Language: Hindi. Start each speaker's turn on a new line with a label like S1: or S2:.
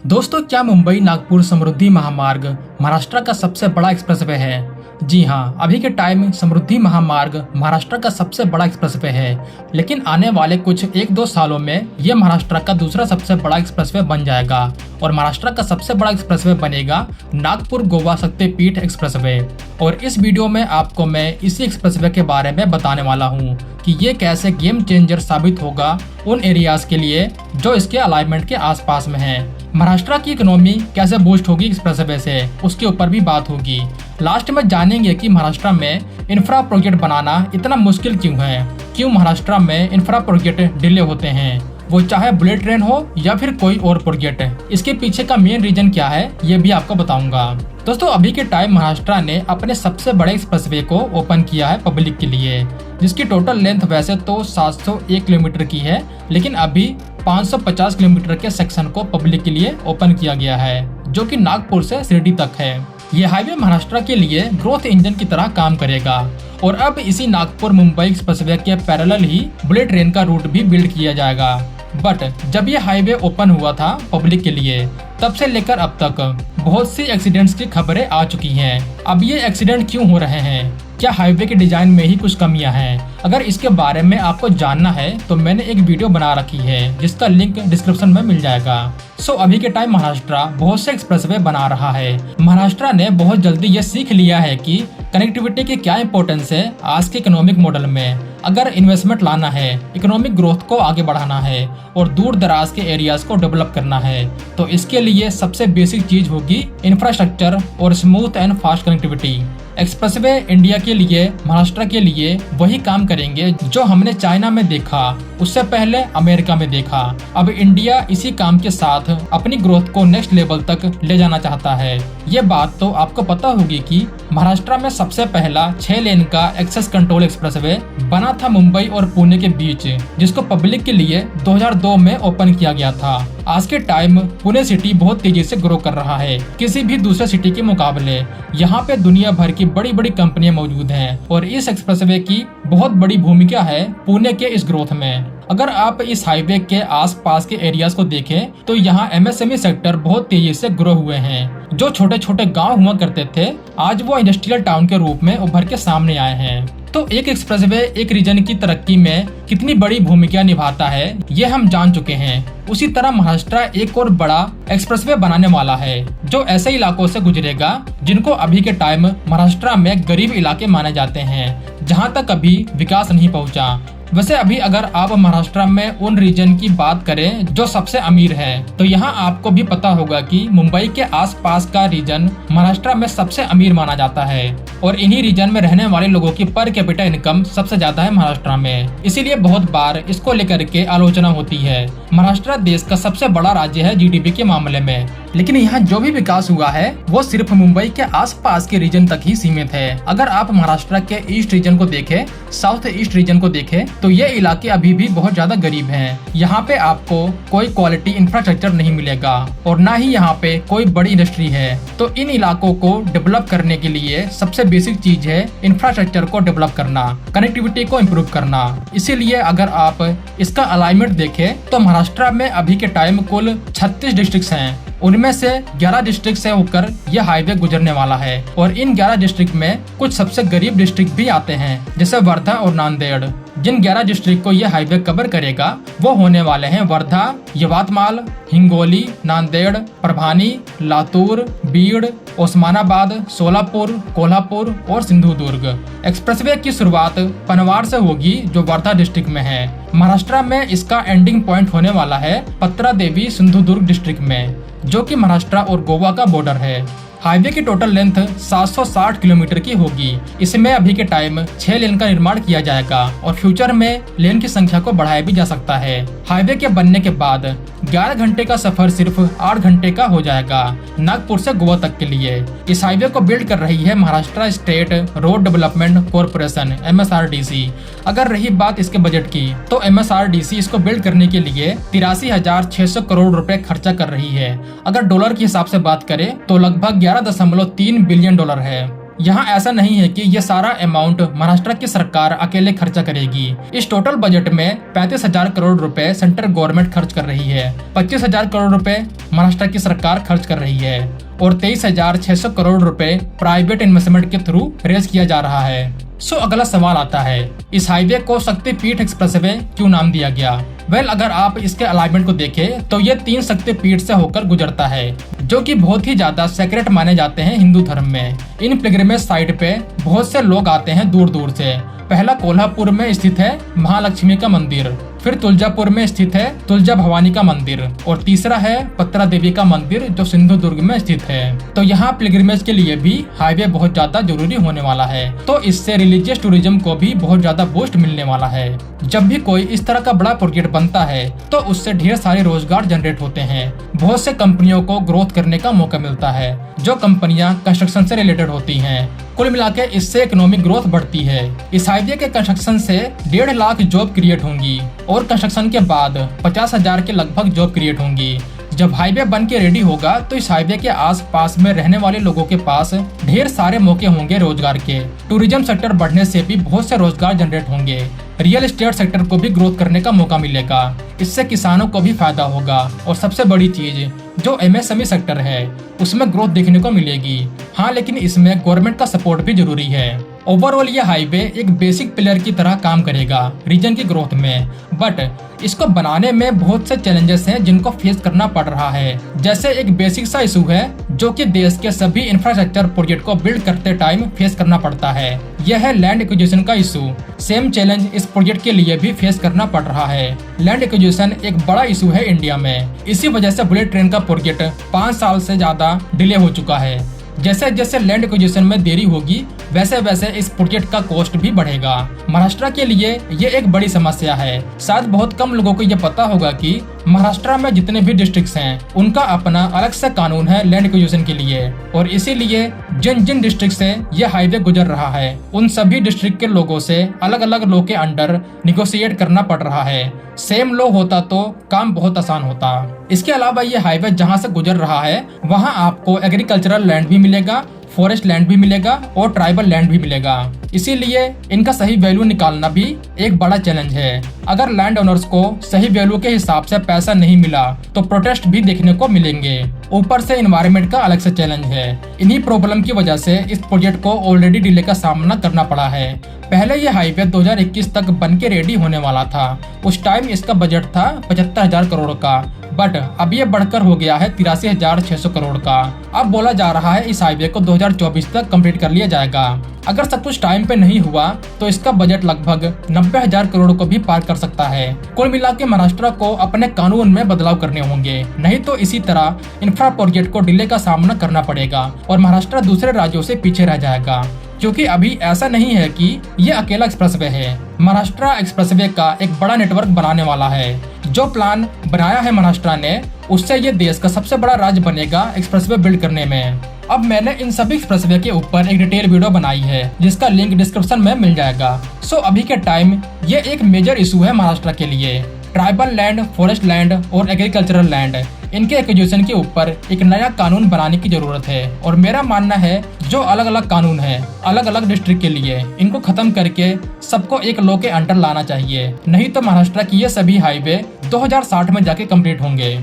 S1: दोस्तों, क्या मुंबई नागपुर समृद्धि महामार्ग महाराष्ट्र का सबसे बड़ा एक्सप्रेसवे है? जी हाँ, अभी के टाइम समृद्धि महामार्ग महाराष्ट्र का सबसे बड़ा एक्सप्रेसवे है, लेकिन आने वाले कुछ 1-2 सालों में ये महाराष्ट्र का दूसरा सबसे बड़ा एक्सप्रेसवे बन जाएगा और महाराष्ट्र का सबसे बड़ा एक्सप्रेसवे बनेगा नागपुर गोवा शक्तिपीठ एक्सप्रेसवे। और इस वीडियो में आपको मैं इसी एक्सप्रेसवे के बारे में बताने वाला हूँ कि ये कैसे गेम चेंजर साबित होगा उन एरियाज के लिए जो इसके अलाइनमेंट के आसपास में है। महाराष्ट्र की इकोनॉमी कैसे बूस्ट होगी एक्सप्रेसवे से, उसके ऊपर भी बात होगी। लास्ट में जानेंगे कि महाराष्ट्र में इंफ्रा प्रोजेक्ट बनाना इतना मुश्किल क्यों है, क्यों महाराष्ट्र में इंफ्रा प्रोजेक्ट डिले होते हैं, वो चाहे बुलेट ट्रेन हो या फिर कोई और प्रोजेक्ट। इसके पीछे का मेन रीजन क्या है ये भी आपको बताऊंगा। दोस्तों, अभी के टाइम महाराष्ट्र ने अपने सबसे बड़े एक्सप्रेसवे को ओपन किया है पब्लिक के लिए, जिसकी टोटल लेंथ वैसे तो 701 किलोमीटर की है, लेकिन अभी 550 किलोमीटर के सेक्शन को पब्लिक के लिए ओपन किया गया है, जो कि नागपुर से शिरडी तक है। ये हाईवे महाराष्ट्र के लिए ग्रोथ इंजन की तरह काम करेगा और अब इसी नागपुर मुंबई एक्सप्रेसवे के पैरेलल ही बुलेट ट्रेन का रूट भी बिल्ड किया जाएगा। बट जब ये हाईवे ओपन हुआ था पब्लिक के लिए, तब से लेकर अब तक बहुत सी एक्सीडेंट्स की खबरें आ चुकी हैं। अब ये एक्सीडेंट क्यों हो रहे हैं? क्या हाईवे के डिजाइन में ही कुछ कमियां हैं? अगर इसके बारे में आपको जानना है तो मैंने एक वीडियो बना रखी है, जिसका लिंक डिस्क्रिप्शन में मिल जाएगा। अभी के टाइम महाराष्ट्र बहुत से एक्सप्रेसवे बना रहा है। महाराष्ट्र ने बहुत जल्दी ये सीख लिया है कि कनेक्टिविटी की क्या इंपॉर्टेंस है आज के इकोनॉमिक मॉडल में। अगर इन्वेस्टमेंट लाना है, इकोनॉमिक ग्रोथ को आगे बढ़ाना है और दूर दराज के एरियाज को डेवलप करना है, तो इसके लिए सबसे बेसिक चीज होगी इंफ्रास्ट्रक्चर और smooth and fast connectivity. Expressway India के लिए, महाराष्ट्र के लिए वही काम करेंगे जो हमने चाइना में देखा, उससे पहले अमेरिका में देखा। अब इंडिया इसी काम के साथ अपनी ग्रोथ को नेक्स्ट लेवल तक ले जाना चाहता है। ये बात तो आपको पता होगी कि महाराष्ट्र में सबसे पहला 6 लेन का एक्सेस कंट्रोल एक्सप्रेसवे बना था मुंबई और पुणे के बीच, जिसको पब्लिक के लिए 2002 में ओपन किया गया था। आज के टाइम पुणे सिटी बहुत तेजी से ग्रो कर रहा है किसी भी दूसरे सिटी के मुकाबले। यहाँ पे दुनिया भर की बड़ी बड़ी कंपनियां मौजूद हैं और इस एक्सप्रेसवे की बहुत बड़ी भूमिका है पुणे के इस ग्रोथ में। अगर आप इस हाईवे के आसपास के एरियाज को देखें तो यहाँ एमएसएमई सेक्टर बहुत तेजी से ग्रो हुए हैं। जो छोटे छोटे गांव हुआ करते थे, आज वो इंडस्ट्रियल टाउन के रूप में उभर के सामने आए हैं। तो एक एक्सप्रेसवे एक रीजन की तरक्की में कितनी बड़ी भूमिका निभाता है ये हम जान चुके हैं। उसी तरह महाराष्ट्र एक और बड़ा एक्सप्रेसवे बनाने वाला है जो ऐसे इलाकों से गुजरेगा जिनको अभी के टाइम महाराष्ट्र में गरीब इलाके माने जाते हैं, जहां तक अभी विकास नहीं पहुंचा। वैसे अभी अगर आप महाराष्ट्र में उन रीजन की बात करें जो सबसे अमीर है, तो यहाँ आपको भी पता होगा कि मुंबई के आसपास का रीजन महाराष्ट्र में सबसे अमीर माना जाता है और इन्हीं रीजन में रहने वाले लोगों की पर कैपिटा इनकम सबसे ज्यादा है महाराष्ट्र में। इसीलिए बहुत बार इसको लेकर के आलोचना होती है। महाराष्ट्र देश का सबसे बड़ा राज्य है जीडीपी के मामले में, लेकिन यहाँ जो भी विकास हुआ है वो सिर्फ मुंबई के आसपास के रीजन तक ही सीमित है। अगर आप महाराष्ट्र के ईस्ट रीजन को देखें, साउथ ईस्ट रीजन को देखें, तो ये इलाके अभी भी बहुत ज्यादा गरीब हैं। यहाँ पे आपको कोई क्वालिटी इंफ्रास्ट्रक्चर नहीं मिलेगा और न ही यहाँ पे कोई बड़ी इंडस्ट्री है। तो इन इलाकों को डेवलप करने के लिए सबसे बेसिक चीज है इंफ्रास्ट्रक्चर को डेवलप करना, कनेक्टिविटी को इम्प्रूव करना। इसीलिए अगर आप इसका अलाइनमेंट देखें तो महाराष्ट्र में अभी के टाइम कुल 36 डिस्ट्रिक्ट हैं। उनमें से 11 डिस्ट्रिक्ट से होकर यह हाईवे गुजरने वाला है और इन 11 डिस्ट्रिक्ट में कुछ सबसे गरीब डिस्ट्रिक्ट भी आते हैं, जैसे वर्धा और नांदेड़। जिन 11 डिस्ट्रिक्ट को यह हाईवे कवर करेगा वो होने वाले हैं वर्धा, यवतमाल, हिंगोली, नांदेड़, परभानी, लातूर, बीड़, ओस्मानाबाद, सोलापुर, कोल्हापुर और सिंधुदुर्ग। एक्सप्रेसवे की शुरुआत पनवार से होगी जो वर्धा डिस्ट्रिक्ट में है। महाराष्ट्र में इसका एंडिंग पॉइंट होने वाला है पत्रा देवी सिंधुदुर्ग डिस्ट्रिक्ट में, जो कि महाराष्ट्र और गोवा का बॉर्डर है। हाईवे की टोटल लेंथ 760 किलोमीटर की होगी। इसमें अभी के टाइम 6 लेन का निर्माण किया जाएगा और फ्यूचर में लेन की संख्या को बढ़ाया भी जा सकता है। हाईवे के बनने के बाद 11 घंटे का सफर सिर्फ 8 घंटे का हो जाएगा नागपुर से गोवा तक के लिए। इस हाईवे को बिल्ड कर रही है Maharashtra state road development corporation MSRDC। अगर रही बात इसके बजट की, तो MSRDC इसको बिल्ड करने के लिए 83,600 करोड़ रुपए खर्चा कर रही है। अगर डॉलर के हिसाब से बात करें तो लगभग 11.3 बिलियन डॉलर है। यहाँ ऐसा नहीं है कि ये सारा अमाउंट महाराष्ट्र की सरकार अकेले खर्चा करेगी। इस टोटल बजट में 35,000 करोड़ रुपए सेंट्रल गवर्नमेंट खर्च कर रही है, 25,000 करोड़ रुपए महाराष्ट्र की सरकार खर्च कर रही है और 23,600 करोड़ रुपए प्राइवेट इन्वेस्टमेंट के थ्रू रेज किया जा रहा है। सो अगला सवाल आता है, इस हाईवे को शक्तिपीठ एक्सप्रेसवे क्यों नाम दिया गया? वेल, अगर आप इसके अलाइनमेंट को देखें तो ये 3 शक्तिपीठ से होकर गुजरता है, जो कि बहुत ही ज्यादा सेक्रेट माने जाते हैं हिंदू धर्म में। इन पिलग्रिमेज साइट पे बहुत से लोग आते हैं दूर दूर से। पहला कोल्हापुर में स्थित है महालक्ष्मी का मंदिर, फिर तुलजापुर में स्थित है तुलजा भवानी का मंदिर और तीसरा है पत्रा देवी का मंदिर जो सिंधुदुर्ग में स्थित है। तो यहाँ पिलग्रिमेज के लिए भी हाईवे बहुत ज्यादा जरूरी होने वाला है। तो इससे रिलीजियस टूरिज्म को भी बहुत ज्यादा बूस्ट मिलने वाला है। जब भी कोई इस तरह का बड़ा प्रोजेक्ट बनता है तो उससे ढेर सारे रोजगार जनरेट होते हैं। बहुत से कंपनियों को ग्रोथ करने का मौका मिलता है, जो कंपनियां कंस्ट्रक्शन से रिलेटेड होती हैं। कुल मिला के इससे इकोनॉमिक ग्रोथ बढ़ती है। इस हाईवे के कंस्ट्रक्शन से 1.5 लाख जॉब क्रिएट होंगी और कंस्ट्रक्शन के बाद 50,000 के लगभग जॉब क्रिएट होंगी। जब हाईवे बन के रेडी होगा तो इस हाईवे के आसपास में रहने वाले लोगों के पास ढेर सारे मौके होंगे रोजगार के। टूरिज्म सेक्टर बढ़ने से भी बहुत से रोजगार जनरेट होंगे। रियल एस्टेट सेक्टर को भी ग्रोथ करने का मौका मिलेगा। इससे किसानों को भी फायदा होगा और सबसे बड़ी चीज जो एमएसएमई सेक्टर है उसमें ग्रोथ देखने को मिलेगी। हाँ, लेकिन इसमें गवर्नमेंट का सपोर्ट भी जरूरी है। ओवरऑल ये हाईवे एक बेसिक पिलर की तरह काम करेगा रीजन की ग्रोथ में, बट इसको बनाने में बहुत से चैलेंजेस हैं जिनको फेस करना पड़ रहा है। जैसे एक बेसिक सा इशू है जो कि देश के सभी इंफ्रास्ट्रक्चर प्रोजेक्ट को बिल्ड करते टाइम फेस करना पड़ता है, यह है लैंड एक्विजिशन का इशू। सेम चैलेंज इस प्रोजेक्ट के लिए भी फेस करना पड़ रहा है। लैंड एक्विजिशन एक बड़ा इशू है इंडिया में। इसी वजह से बुलेट ट्रेन का प्रोजेक्ट 5 साल से ज्यादा डिले हो चुका है। जैसे जैसे लैंड एक्विजिशन में देरी होगी वैसे वैसे इस प्रोजेक्ट का कॉस्ट भी बढ़ेगा। महाराष्ट्र के लिए ये एक बड़ी समस्या है। शायद बहुत कम लोगों को ये पता होगा कि महाराष्ट्र में जितने भी डिस्ट्रिक्ट्स हैं उनका अपना अलग से कानून है लैंड एक्विजिशन के लिए, और इसीलिए जिन जिन डिस्ट्रिक्ट से ये हाईवे गुजर रहा है उन सभी डिस्ट्रिक्ट के लोगों से अलग अलग लॉ के अंडर निगोशिएट करना पड़ रहा है। सेम लॉ होता तो काम बहुत आसान होता। इसके अलावा ये हाईवे जहाँ से गुजर रहा है वहाँ आपको एग्रीकल्चरल लैंड भी मिलेगा, फॉरेस्ट लैंड भी मिलेगा और ट्राइबल लैंड भी मिलेगा। इसीलिए इनका सही वैल्यू निकालना भी एक बड़ा चैलेंज है। अगर लैंड ओनर्स को सही वैल्यू के हिसाब से पैसा नहीं मिला तो प्रोटेस्ट भी देखने को मिलेंगे। ऊपर से एनवायरनमेंट का अलग से चैलेंज है। इन्हीं प्रॉब्लम की वजह से इस प्रोजेक्ट को ऑलरेडी डिले का सामना करना पड़ा है। पहले ये हाईवे 2021 तक बन के रेडी होने वाला था। उस टाइम इसका बजट था 75,000 करोड़ का, बट अब ये बढ़कर हो गया है 83,600 करोड़ का। अब बोला जा रहा है इस हाईवे को 2024 तक कंप्लीट कर लिया जाएगा। अगर सब कुछ टाइम पे नहीं हुआ तो इसका बजट लगभग 90,000 करोड़ को भी पार कर सकता है। कुल मिला के महाराष्ट्र को अपने कानून में बदलाव करने होंगे, नहीं तो इसी तरह इंफ्रा प्रोजेक्ट को डिले का सामना करना पड़ेगा और महाराष्ट्र दूसरे राज्यों से पीछे रह जाएगा। क्योंकि अभी ऐसा नहीं है कि ये अकेला एक्सप्रेसवे है। महाराष्ट्र एक्सप्रेसवे का एक बड़ा नेटवर्क बनाने वाला है। जो प्लान बनाया है महाराष्ट्र ने उससे ये देश का सबसे बड़ा राज्य बनेगा एक्सप्रेसवे बिल्ड करने में। अब मैंने इन सभी एक्सप्रेसवे के ऊपर एक डिटेल वीडियो बनाई है जिसका लिंक डिस्क्रिप्शन में मिल जाएगा। सो अभी के टाइम ये एक मेजर इशू है महाराष्ट्र के लिए। ट्राइबल लैंड, फॉरेस्ट लैंड और एग्रीकल्चरल लैंड, इनके एक्विजिशन के ऊपर एक नया कानून बनाने की जरूरत है। और मेरा मानना है जो अलग अलग कानून है अलग अलग डिस्ट्रिक्ट के लिए, इनको खत्म करके सबको एक लॉ के अंडर लाना चाहिए। नहीं तो महाराष्ट्र की ये सभी हाईवे 2060 में जाके कंप्लीट होंगे।